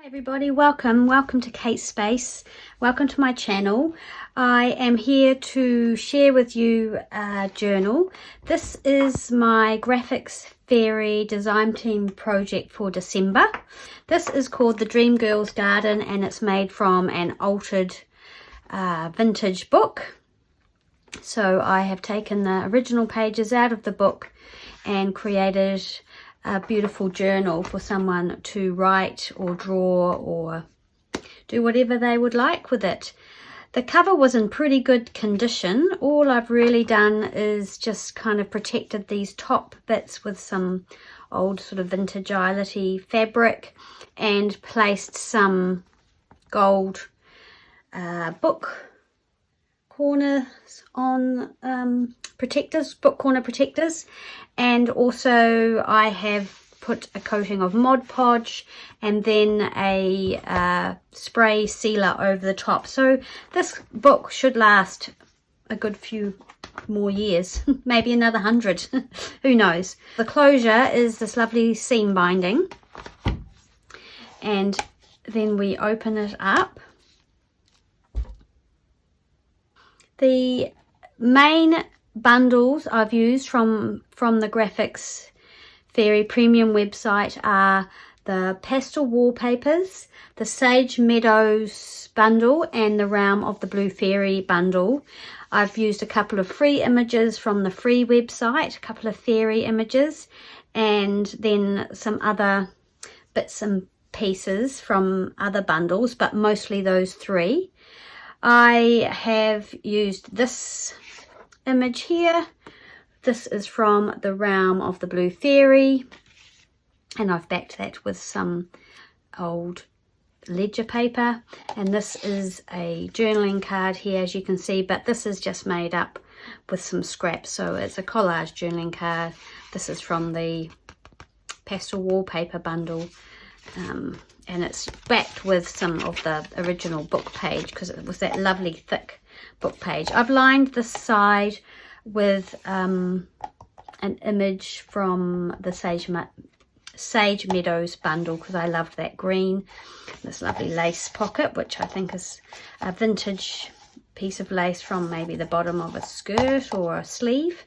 Everybody, welcome to Kate's Space. Welcome to my channel. I am here to share with you a journal. This is my graphics fairy design team project for December. This is called the Dream Girl's Garden and it's made from an altered vintage book. So I have taken the original pages out of the book and created a beautiful journal for someone to write or draw or do whatever they would like with it. The cover was in pretty good condition. All I've really done is just kind of protected these top bits with some old sort of vintage eyelet-y fabric and placed some gold book corners on book corner protectors, and also I have put a coating of Mod Podge and then a spray sealer over the top. So this book should last a good few more years, maybe another 100, who knows. The closure is this lovely seam binding, and then we open it up. The main bundles I've used from the Graphics Fairy Premium website are the Pastel Wallpapers, the Sage Meadows bundle and the Realm of the Blue Fairy bundle. I've used a couple of free images from the free website, a couple of fairy images, and then some other bits and pieces from other bundles, but mostly those three. I have used this image here. This is from the Realm of the Blue Fairy, and I've backed that with some old ledger paper. And this is a journaling card here, as you can see, but this is just made up with some scraps, so it's a collage journaling card. This is from the Pastel Wallpaper bundle, and it's backed with some of the original book page because it was that lovely thick book page. I've lined this side with an image from the Sage Meadows bundle because I loved that green. This lovely lace pocket, which I think is a vintage piece of lace from maybe the bottom of a skirt or a sleeve.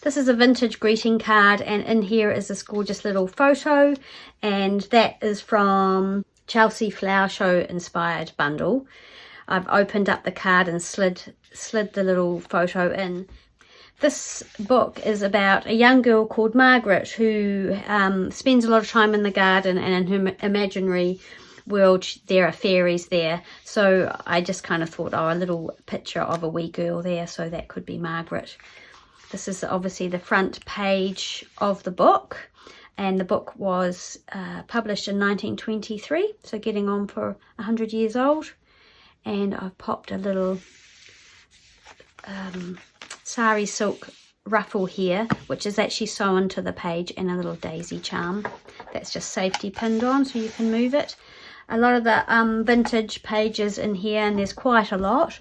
This is a vintage greeting card, and in here is this gorgeous little photo, and that is from Chelsea Flower Show inspired bundle. I've opened up the card and slid the little photo in. This book is about a young girl called Margaret who spends a lot of time in the garden, and in her imaginary world there are fairies there. So I just kind of thought, oh, a little picture of a wee girl there, so that could be Margaret. This is obviously the front page of the book, and the book was published in 1923, so getting on for 100 years old. And I've popped a little sari silk ruffle here, which is actually sewn to the page, and a little daisy charm that's just safety pinned on so you can move it. A lot of the vintage pages in here, and there's quite a lot,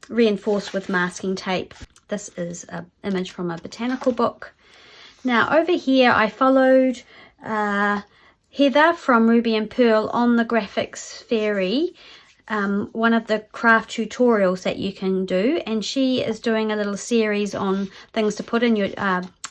reinforced with masking tape. This is an image from a botanical book. Now over here I followed Heather from Ruby and Pearl on the Graphics Fairy, one of the craft tutorials that you can do, and she is doing a little series on things to put in your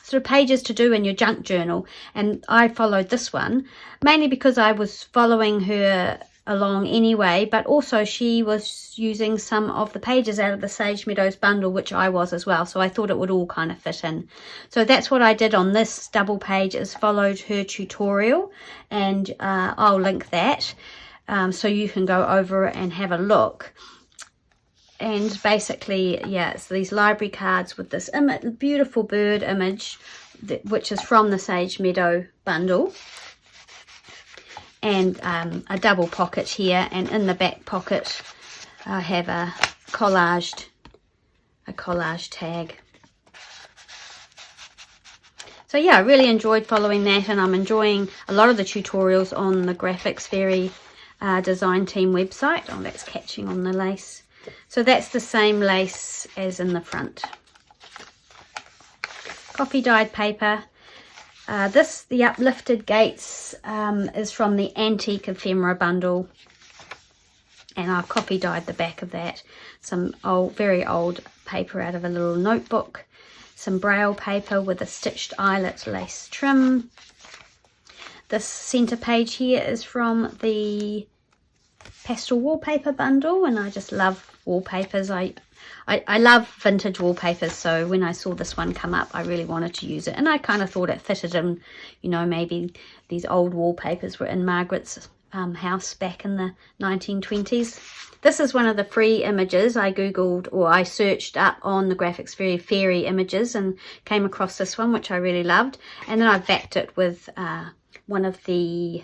sort of pages to do in your junk journal, and I followed this one mainly because I was following her along anyway, but also she was using some of the pages out of the Sage Meadows bundle, which I was as well, so I thought it would all kind of fit in. So that's what I did on this double page, is followed her tutorial, and I'll link that so you can go over and have a look. And basically, yeah, it's these library cards with this beautiful bird image, which is from the Sage Meadow bundle, and a double pocket here, and in the back pocket I have a collage tag. So yeah, I really enjoyed following that, and I'm enjoying a lot of the tutorials on the Graphics Fairy design team website. Oh, that's catching on the lace. So that's the same lace as in the front. Coffee dyed paper. The Uplifted Gates is from the Antique Ephemera bundle, and I've copy dyed the back of that. Some very old paper out of a little notebook, some braille paper with a stitched eyelet lace trim. This centre page here is from the Pastel Wallpaper bundle, and I just love wallpapers. I love vintage wallpapers, so when I saw this one come up, I really wanted to use it, and I kind of thought it fitted in. You know, maybe these old wallpapers were in Margaret's house back in the 1920s. This is one of the free images I googled, or I searched up on the Graphics Fairy images, and came across this one, which I really loved, and then I backed it with one of the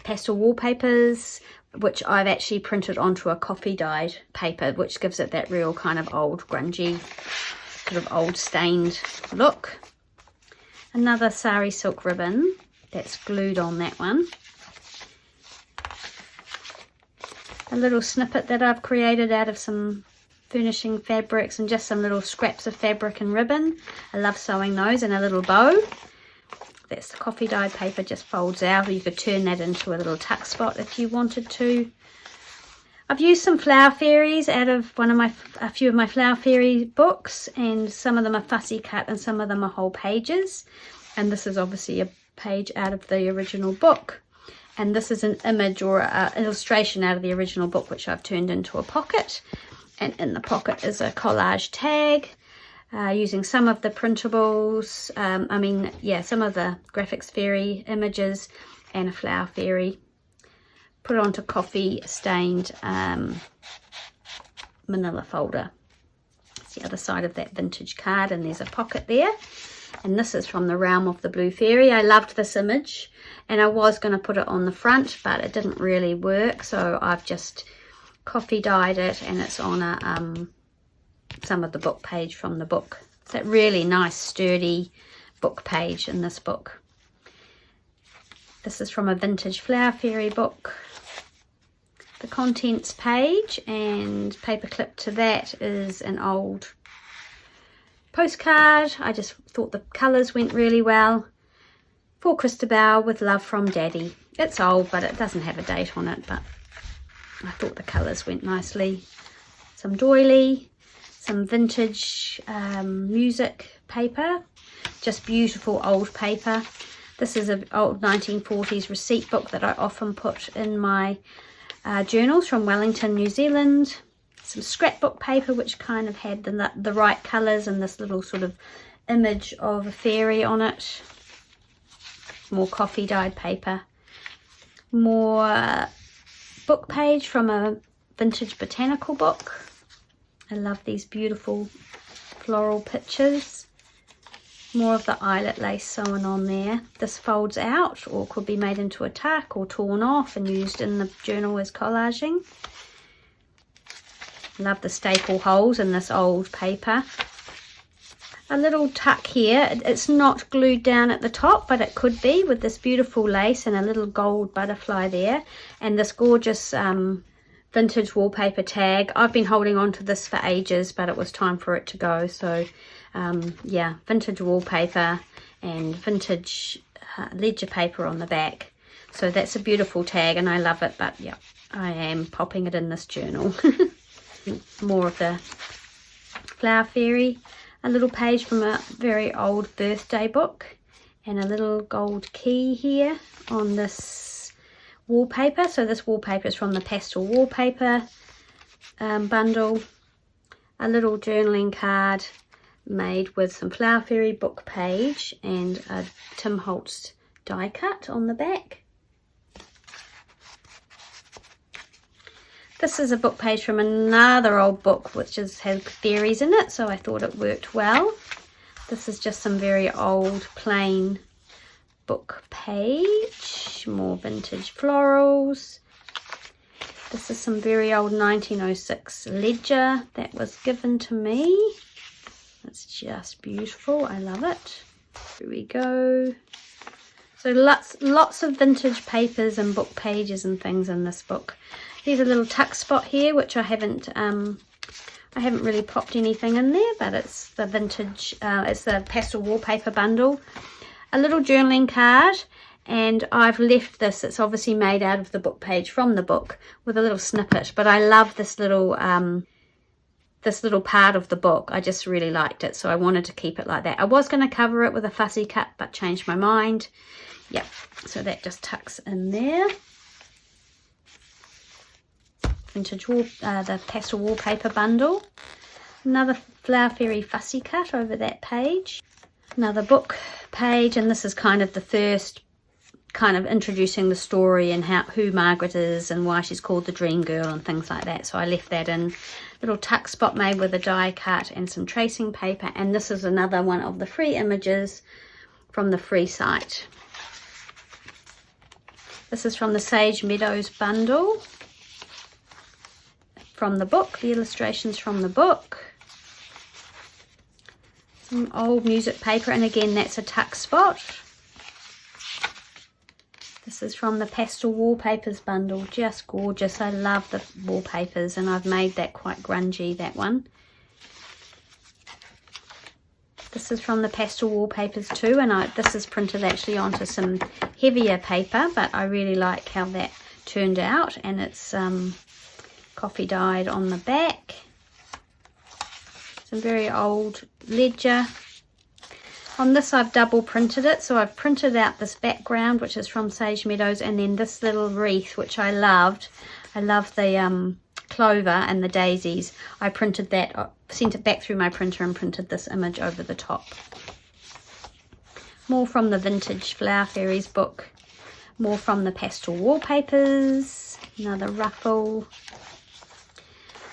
Pastel Wallpapers, which I've actually printed onto a copy dyed paper, which gives it that real kind of old grungy, sort of old stained look. Another sari silk ribbon that's glued on that one. A little snippet that I've created out of some furnishing fabrics and just some little scraps of fabric and ribbon. I love sewing those, and a little bow. That's the coffee dyed paper, just folds out, or you could turn that into a little tuck spot if you wanted to. I've used some flower fairies out of a few of my flower fairy books, and some of them are fussy cut and some of them are whole pages, and this is obviously a page out of the original book, and this is an image or an illustration out of the original book, which I've turned into a pocket, and in the pocket is a collage tag. Using some of the printables, some of the Graphics Fairy images and a flower fairy. Put onto coffee stained manila folder. It's the other side of that vintage card, and there's a pocket there. And this is from the Realm of the Blue Fairy. I loved this image, and I was going to put it on the front, but it didn't really work, so I've just coffee dyed it, and it's on a some of the book page from the book. It's that really nice sturdy book page in this book. This is from a vintage flower fairy book. The contents page, and paper clip to that is an old postcard. I just thought the colours went really well. For Christabel, with love from Daddy. It's old, but it doesn't have a date on it, but I thought the colours went nicely. Some doily. Some vintage music paper, just beautiful old paper. This is an old 1940s receipt book that I often put in my journals from Wellington, New Zealand. Some scrapbook paper, which kind of had the right colours, and this little sort of image of a fairy on it. More coffee dyed paper. More book page from a vintage botanical book. I love these beautiful floral pictures. More of the eyelet lace sewn on there. This folds out, or could be made into a tuck or torn off and used in the journal as collaging. Love the staple holes in this old paper. A little tuck here. It's not glued down at the top, but it could be, with this beautiful lace and a little gold butterfly there, and this gorgeous vintage wallpaper tag. I've been holding on to this for ages, but it was time for it to go. So yeah, vintage wallpaper and vintage ledger paper on the back. So that's a beautiful tag, and I love it, but yeah, I am popping it in this journal. More of the flower fairy. A little page from a very old birthday book, and a little gold key here on this wallpaper. So this wallpaper is from the Pastel Wallpaper bundle. A little journaling card made with some flower fairy book page and a Tim Holtz die cut on the back. This is a book page from another old book which has fairies in it, so I thought it worked well. This is just some very old plain book page. More vintage florals. This is some very old 1906 ledger that was given to me. It's just beautiful. I love it. Here we go. So lots of vintage papers and book pages and things in this book. There's a little tuck spot here which I haven't I haven't really popped anything in there, but it's the vintage, it's the Pastel Wallpaper bundle. A little journaling card, and I've left this, it's obviously made out of the book page from the book with a little snippet, but I love this little part of the book. I just really liked it, so I wanted to keep it like that. I was going to cover it with a fussy cut, but changed my mind. Yep, so that just tucks in there. Vintage the Pastel Wallpaper bundle. Another Flower Fairy fussy cut over that page. Another book page, and this is kind of the first kind of introducing the story and who Margaret is and why she's called the Dream Girl and things like that. So I left that in. Little tuck spot made with a die cut and some tracing paper, and this is another one of the free images from the free site. This is from the Sage Meadows bundle. From the book, the illustrations from the book. Some old music paper, and again that's a tuck spot. This is from the Pastel Wallpapers bundle, just gorgeous. I love the wallpapers, and I've made that quite grungy, that one. This is from the Pastel Wallpapers too, and this is printed actually onto some heavier paper, but I really like how that turned out, and it's coffee dyed on the back. Some very old ledger. On this I've double printed it, so I've printed out this background, which is from Sage Meadows, and then this little wreath, which I loved. I love the clover and the daisies. I printed that, sent it back through my printer and printed this image over the top. More from the Vintage Flower Fairies book. More from the Pastel Wallpapers. Another ruffle.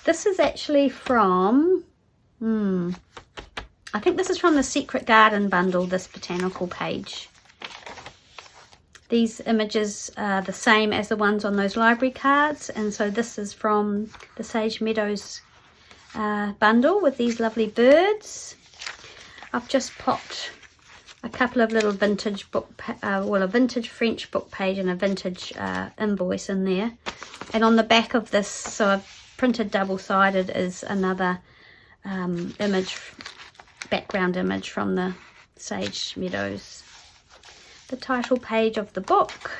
This is actually from, I think this is from the Secret Garden bundle, this botanical page. These images are the same as the ones on those library cards, and so this is from the Sage Meadows bundle with these lovely birds. I've just popped a couple of little vintage book, well, a vintage French book page and a vintage invoice in there. And on the back of this, so I've printed double-sided, is another image, background image from the Sage Meadows. The title page of the book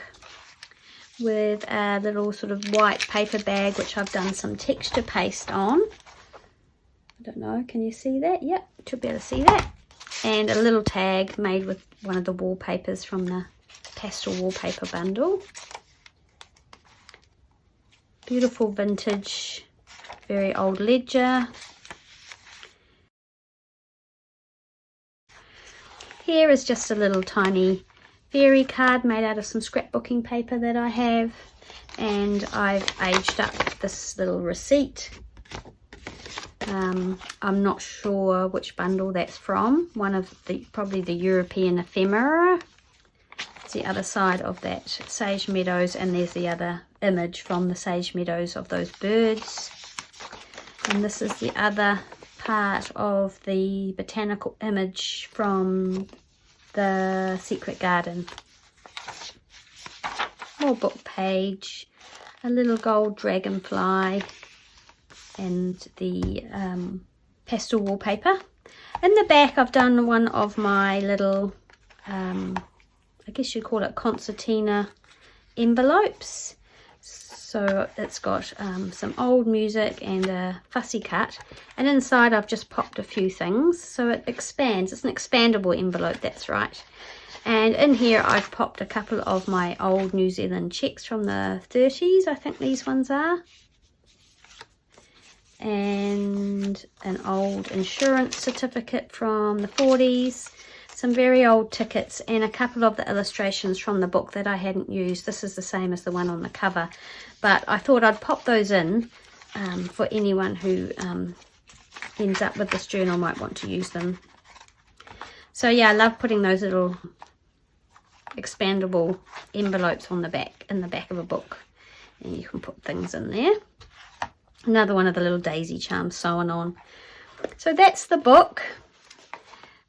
with a little sort of white paper bag, which I've done some texture paste on. I don't know, can you see that? Yep, should be able to see that. And a little tag made with one of the wallpapers from the Pastel Wallpaper bundle. Beautiful vintage, very old ledger. Here is just a little tiny fairy card made out of some scrapbooking paper that I have, and I've aged up this little receipt. I'm not sure which bundle that's from. One of the, probably the European Ephemera. It's the other side of that Sage Meadows, and there's the other image from the Sage Meadows of those birds. And this is the other part of the botanical image from the Secret Garden. More book page, a little gold dragonfly, and the pastel wallpaper. In the back I've done one of my little, I guess you'd call it concertina envelopes. So it's got some old music and a fussy cut, and inside I've just popped a few things so it expands. It's an expandable envelope, that's right. And in here I've popped a couple of my old New Zealand checks from the 30s, I think these ones are, and an old insurance certificate from the 40s, some very old tickets, and a couple of the illustrations from the book that I hadn't used. This is the same as the one on the cover, but I thought I'd pop those in for anyone who ends up with this journal might want to use them. So yeah, I love putting those little expandable envelopes on the back, in the back of a book, and you can put things in there. Another one of the little daisy charms sewn on. So that's the book.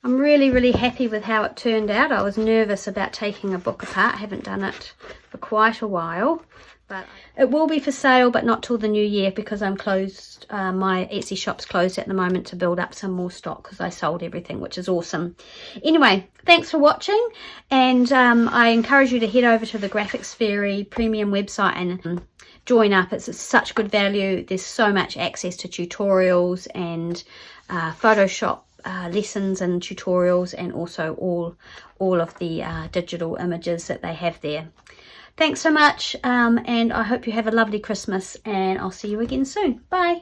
I'm really happy with how it turned out. I was nervous about taking a book apart. I haven't done it for quite a while, but it will be for sale, but not till the new year because I'm closed. My Etsy shop's closed at the moment to build up some more stock because I sold everything, which is awesome. Anyway, thanks for watching, and I encourage you to head over to the Graphics Fairy premium website and join up. It's such good value. There's so much access to tutorials and Photoshop lessons and tutorials, and also all of the digital images that they have there. Thanks so much, and I hope you have a lovely Christmas, and I'll see you again soon. Bye.